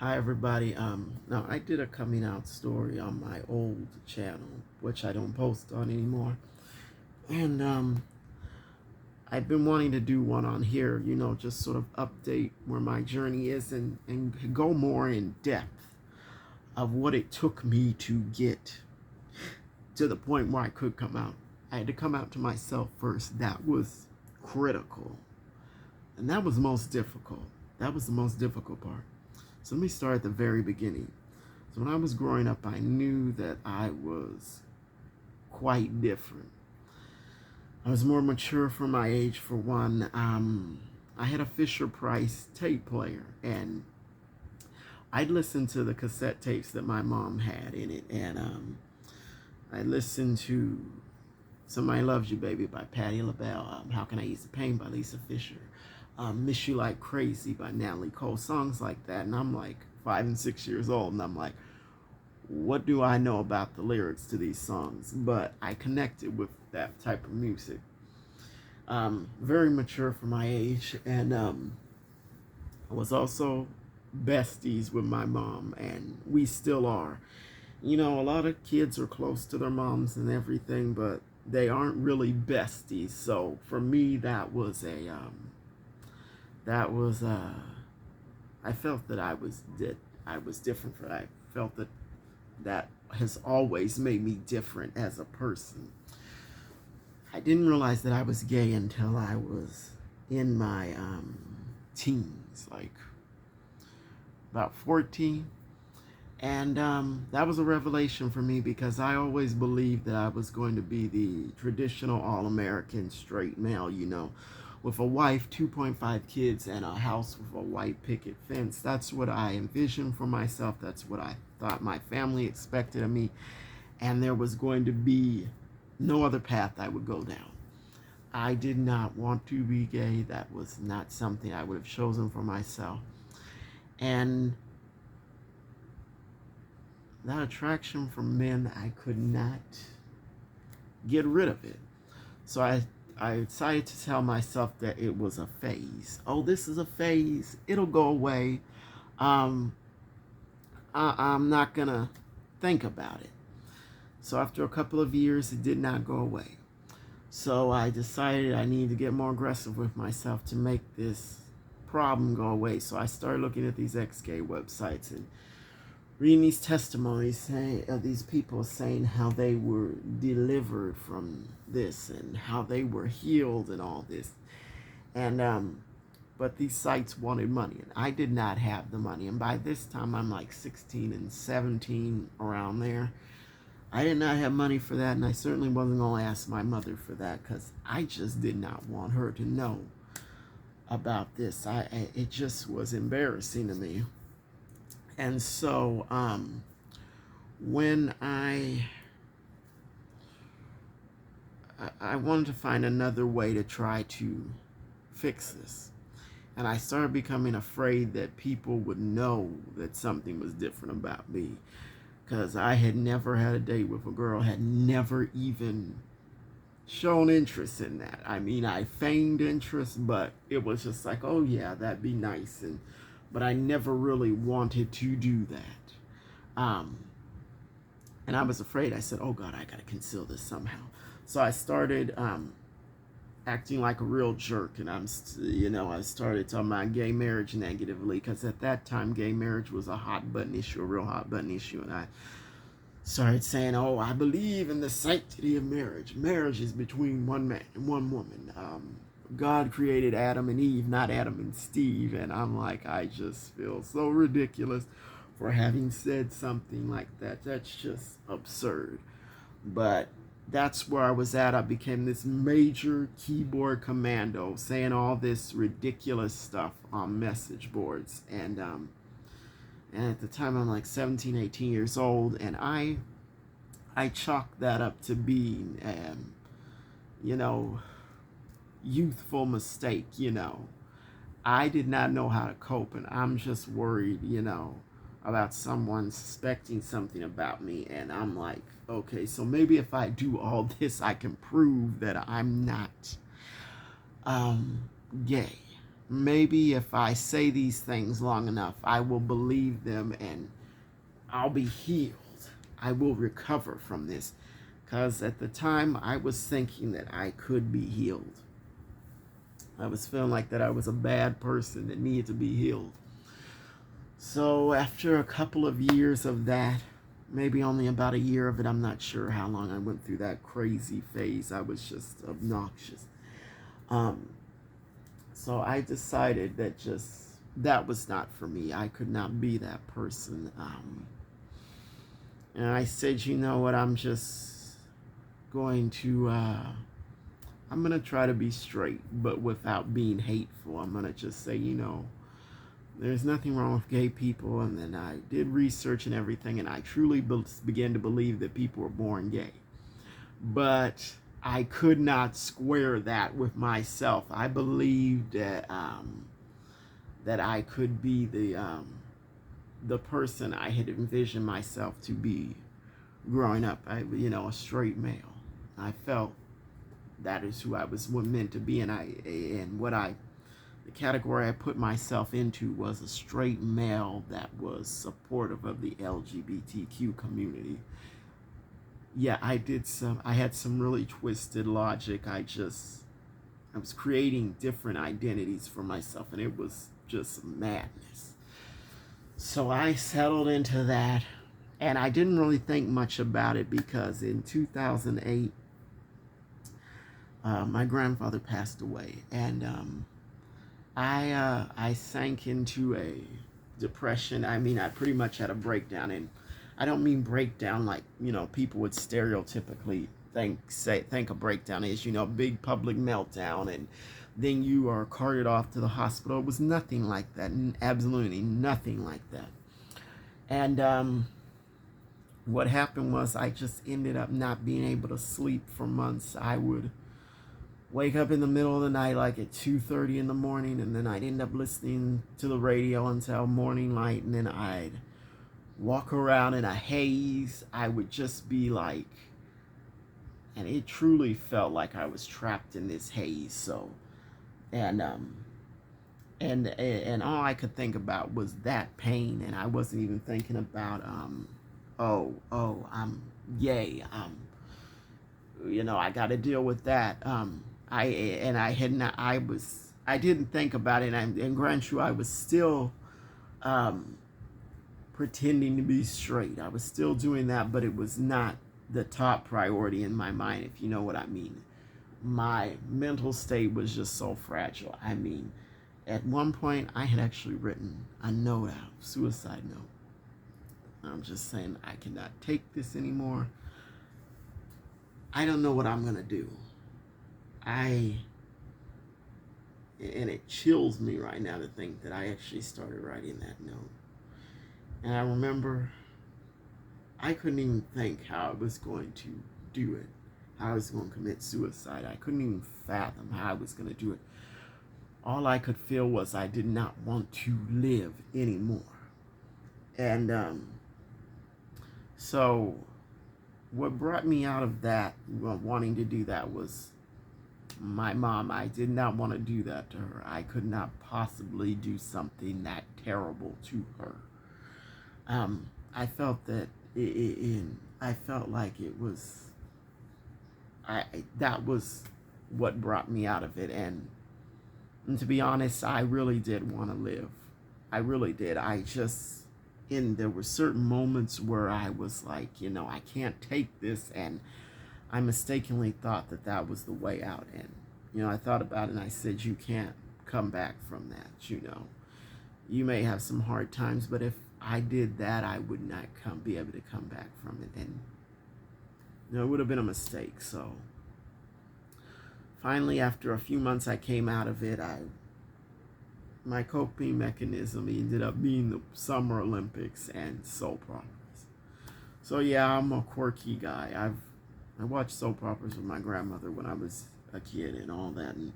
Hi everybody. Now I did a coming out story on my old channel, which I don't post on anymore. And I've been wanting to do one on here, just sort of update where my journey is and go more in depth of what it took me to get to the point where I could come out. I had to come out to myself first. That was critical. And that was most difficult. That was the most difficult part. So let me start at the very beginning. So when I was growing up, I knew that I was quite different. I was more mature for my age, for one. I had a Fisher Price tape player, and I'd listen to the cassette tapes that my mom had in it, and I listened to Somebody Loves You Baby by Patti LaBelle, How Can I Ease the Pain by Lisa Fischer, Miss You Like Crazy by Natalie Cole, songs like that. And I'm like 5 and 6 years old, and I'm like, what do I know about the lyrics to these songs? But I connected with that type of music. Very mature for my age, and I was also besties with my mom, and we still are. A lot of kids are close to their moms and everything, but they aren't really besties. So for me, that was I felt that I was different. For I felt that has always made me different as a person. I didn't realize that I was gay until I was in my teens, like about 14. And that was a revelation for me because I always believed that I was going to be the traditional all-American straight male, with a wife, 2.5 kids, and a house with a white picket fence. That's what I envisioned for myself. That's what I thought my family expected of me. And there was going to be no other path I would go down. I did not want to be gay. That was not something I would have chosen for myself. And that attraction for men, I could not get rid of it. So I decided to tell myself that it was a phase. Oh, this is a phase. It'll go away. Um, I'm not going to think about it. So after a couple of years, it did not go away. So I decided I needed to get more aggressive with myself to make this problem go away. So I started looking at these ex-gay websites and reading these testimonies of these people saying how they were delivered from this and how they were healed and all this. And but these sites wanted money, and I did not have the money. And by this time, I'm like 16 and 17, around there. I did not have money for that, and I certainly wasn't going to ask my mother for that because I just did not want her to know about this. It just was embarrassing to me. And so when I wanted to find another way to try to fix this. And I started becoming afraid that people would know that something was different about me. Because I had never had a date with a girl, had never even shown interest in that. I mean, I feigned interest, but it was just like, oh yeah, that'd be nice. But I never really wanted to do that. And I was afraid. I said, oh God, I gotta conceal this somehow. So I started acting like a real jerk, and I started talking about gay marriage negatively, because at that time, gay marriage was a hot button issue, a real hot button issue, and I started saying, oh, I believe in the sanctity of marriage. Marriage is between one man and one woman. God created Adam and Eve, not Adam and Steve. And I'm like, I just feel so ridiculous for having said something like that. That's just absurd. But that's where I was at. I became this major keyboard commando saying all this ridiculous stuff on message boards. And at the time, I'm like 17, 18 years old, and I chalked that up to being, you know, youthful mistake. I did not know how to cope, and I'm just worried, about someone suspecting something about me. And I'm like, okay, so maybe if I do all this, I can prove that I'm not gay. maybe if I say these things long enough, I will believe them and I'll be healed. I will recover from this. Because at the time, I was thinking that I could be healed. I was feeling like that I was a bad person that needed to be healed. So after a couple of years of that, maybe only about a year of it, I'm not sure how long I went through that crazy phase. I was just obnoxious. So I decided that that was not for me. I could not be that person. And I said, you know what, I'm just going to, I'm going to try to be straight, but without being hateful. I'm going to just say, there's nothing wrong with gay people. And then I did research and everything, and I truly began to believe that people were born gay. But I could not square that with myself. I believed that that I could be the person I had envisioned myself to be growing up. A straight male. I felt that is who I was meant to be, and the category I put myself into was a straight male that was supportive of the LGBTQ community. Yeah, I had some really twisted logic. I was creating different identities for myself, and it was just madness. So I settled into that, and I didn't really think much about it because in 2008, my grandfather passed away, and I sank into a depression. I mean, I pretty much had a breakdown, and I don't mean breakdown like people would stereotypically think a breakdown is, big public meltdown, and then you are carted off to the hospital. It was nothing like that, absolutely nothing like that. And what happened was I just ended up not being able to sleep for months. I would wake up in the middle of the night, like at 2:30 in the morning, and then I'd end up listening to the radio until morning light, and then I'd walk around in a haze. I would just be like, and it truly felt like I was trapped in this haze. So, and all I could think about was that pain, and I wasn't even thinking about I'm yay, I got to deal with that. I didn't think about it, and grant you, I was still pretending to be straight. I was still doing that, but it was not the top priority in my mind, if you know what I mean. My mental state was just so fragile. I mean, at one point, I had actually written a note out, suicide note. I'm just saying, I cannot take this anymore. I don't know what I'm going to do. And it chills me right now to think that I actually started writing that note. And I remember I couldn't even think how I was going to do it, how I was going to commit suicide. I couldn't even fathom how I was going to do it. All I could feel was I did not want to live anymore. And so what brought me out of that, wanting to do that, was my mom. I did not want to do that to her. I could not possibly do something that terrible to her. I felt that I felt like it was, that was what brought me out of it. And to be honest, I really did want to live. I really did. There were certain moments where I was like, I can't take this, and I mistakenly thought that was the way out. And, I thought about it, and I said, you can't come back from that, You may have some hard times, but if I did that, I would not be able to come back from it. And, it would have been a mistake. So, finally, after a few months, I came out of it. My coping mechanism ended up being the Summer Olympics and soap operas. So yeah, I'm a quirky guy. I watched soap operas with my grandmother when I was a kid and all that, and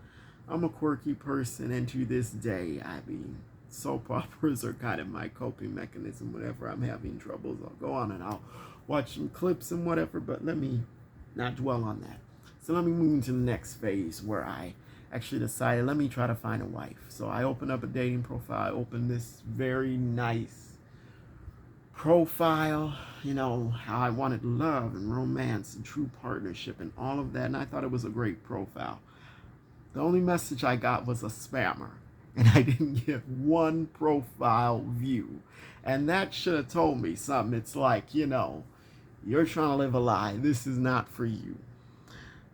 I'm a quirky person, and to this day, soap operas are kind of my coping mechanism. Whenever I'm having troubles, I'll go on and I'll watch some clips and whatever, but let me not dwell on that. So let me move into the next phase, where I actually decided, let me try to find a wife. So I opened up a dating profile. I opened this very nice profile, how I wanted love and romance and true partnership and all of that. And I thought it was a great profile. The only message I got was a spammer. And I didn't get one profile view. And that should have told me something. It's like, you're trying to live a lie. This is not for you.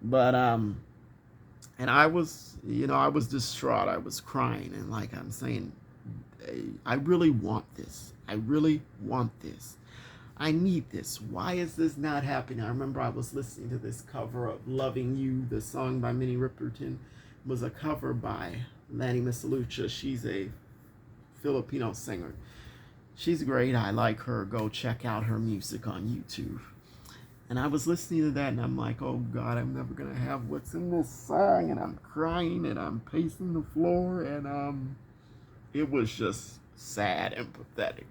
But, and I was distraught. I was crying. And like I'm saying, I really want this. I really want this. I need this. Why is this not happening? I remember I was listening to this cover of Loving You, the song by Minnie Riperton. It was a cover by Lanny Misalucha. She's a Filipino singer. She's great. I like her. Go check out her music on YouTube. And I was listening to that and I'm like, oh God, I'm never going to have what's in this song. And I'm crying and I'm pacing the floor. And it was just sad and pathetic.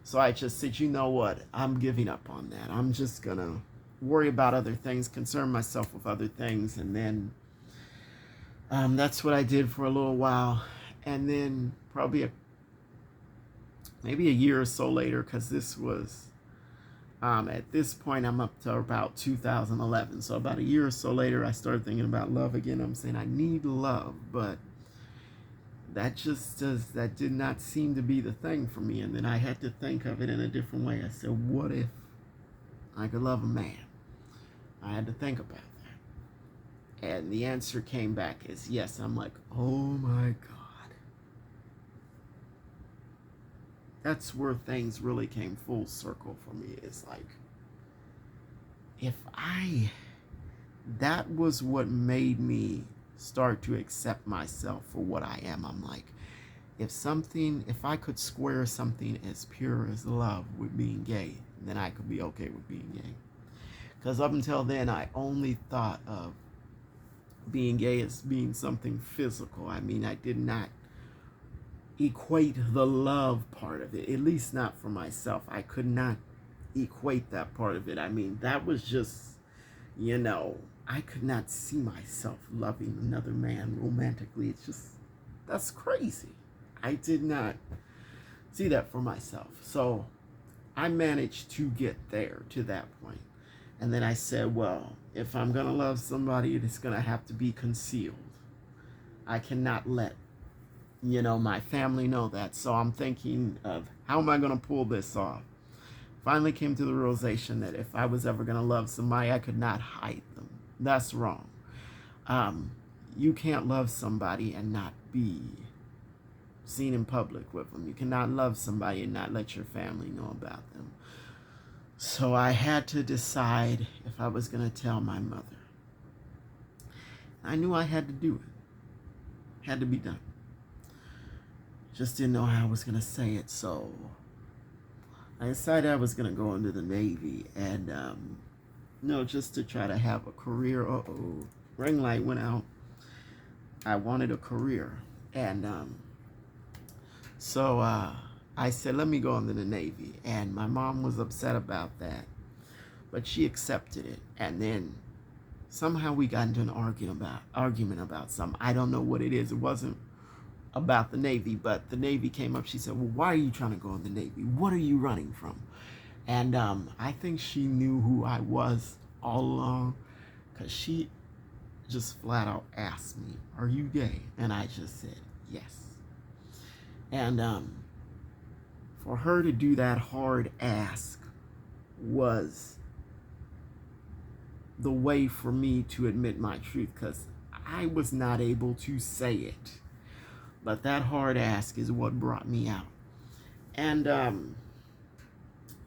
So I just said, you know what? I'm giving up on that. I'm just going to worry about other things, concern myself with other things. And then that's what I did for a little while. And then probably maybe a year or so later, because this was, at this point, I'm up to about 2011. So about a year or so later, I started thinking about love again. I'm saying I need love, but that did not seem to be the thing for me. And then I had to think of it in a different way. I said, what if I could love a man? I had to think about that. And the answer came back as yes. I'm like, oh my God. That's where things really came full circle for me. It's like, that was what made me start to accept myself for what I am. I'm like, if I could square something as pure as love with being gay, then I could be okay with being gay. Because up until then, I only thought of being gay as being something physical. I mean, I did not equate the love part of it, at least not for myself. I could not equate that part of it. I mean, that was just, I could not see myself loving another man romantically. It's just, that's crazy. I did not see that for myself. So I managed to get there to that point. And then I said, well, if I'm going to love somebody, it's going to have to be concealed. I cannot let, my family know that. So I'm thinking of, how am I going to pull this off? Finally came to the realization that if I was ever going to love somebody, I could not hide them. That's wrong. You can't love somebody and not be seen in public with them. You cannot love somebody and not let your family know about them. So I had to decide if I was going to tell my mother. I knew I had to do it. Had to be done. Just didn't know how I was going to say it. So I decided I was going to go into the Navy and, just to try to have a career. Ring light went out. I wanted a career. And so I said, let me go into the Navy. And my mom was upset about that. But she accepted it. And then somehow we got into an argument about something. I don't know what it is. It wasn't about the Navy, but the Navy came up. She said, well, why are you trying to go in the Navy? What are you running from? And I think she knew who I was all along, because she just flat out asked me, are you gay? And I just said, yes. And for her to do that hard ask was the way for me to admit my truth, because I was not able to say it. But that hard ask is what brought me out. And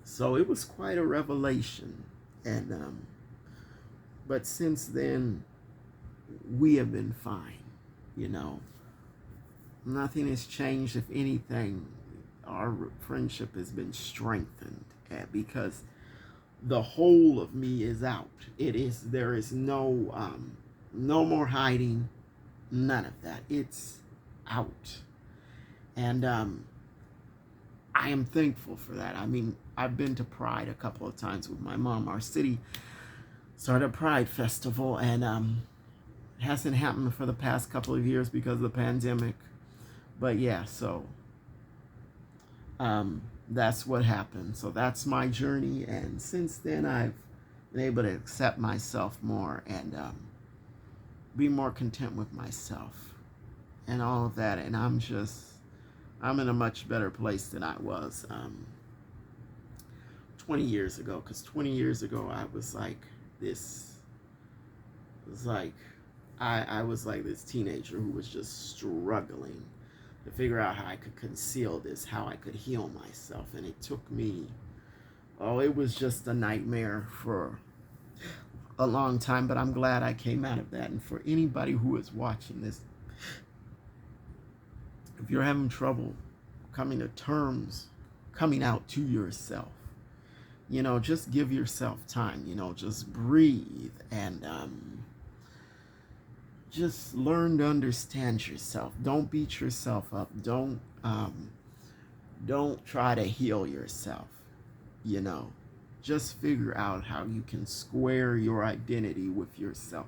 so it was quite a revelation. And but since then, we have been fine. Nothing has changed. If anything, our friendship has been strengthened because the whole of me is out. There is no more hiding, none of that. It's out. And I am thankful for that. I mean, I've been to Pride a couple of times with my mom. Our city started a Pride festival, and It hasn't happened for the past couple of years because of the pandemic. But yeah, so that's what happened. So that's my journey. And since then, I've been able to accept myself more and be more content with myself and all of that. And I'm in a much better place than I was 20 years ago. Because 20 years ago, I was like this. It was like I was like this teenager who was just struggling to figure out how I could conceal this, how I could heal myself. And it took me, oh, it was just a nightmare for a long time, but I'm glad I came out of that. And for anybody who is watching this, if you're having trouble coming to terms, coming out to yourself, just give yourself time, just breathe and just learn to understand yourself. Don't beat yourself up. Don't try to heal yourself. Just figure out how you can square your identity with yourself.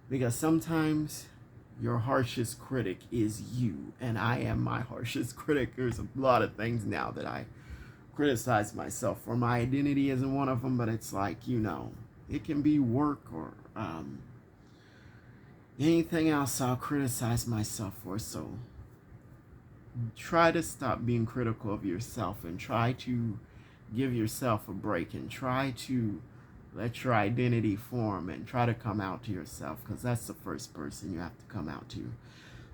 Because sometimes your harshest critic is you, and I am my harshest critic. There's a lot of things now that I criticize myself for. My identity isn't one of them, but it's like, it can be work or anything else I'll criticize myself for. So try to stop being critical of yourself and try to give yourself a break and try to let your identity form and try to come out to yourself, because that's the first person you have to come out to.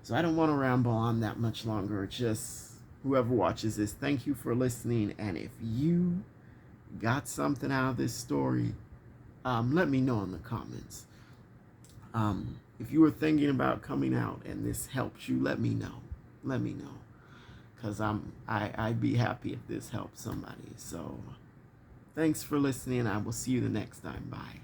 So I don't want to ramble on that much longer. Just whoever watches this, thank you for listening. And if you got something out of this story, let me know in the comments. If you were thinking about coming out and this helps you, let me know. Let me know. Because I'd be happy if this helps somebody. So thanks for listening. I will see you the next time. Bye.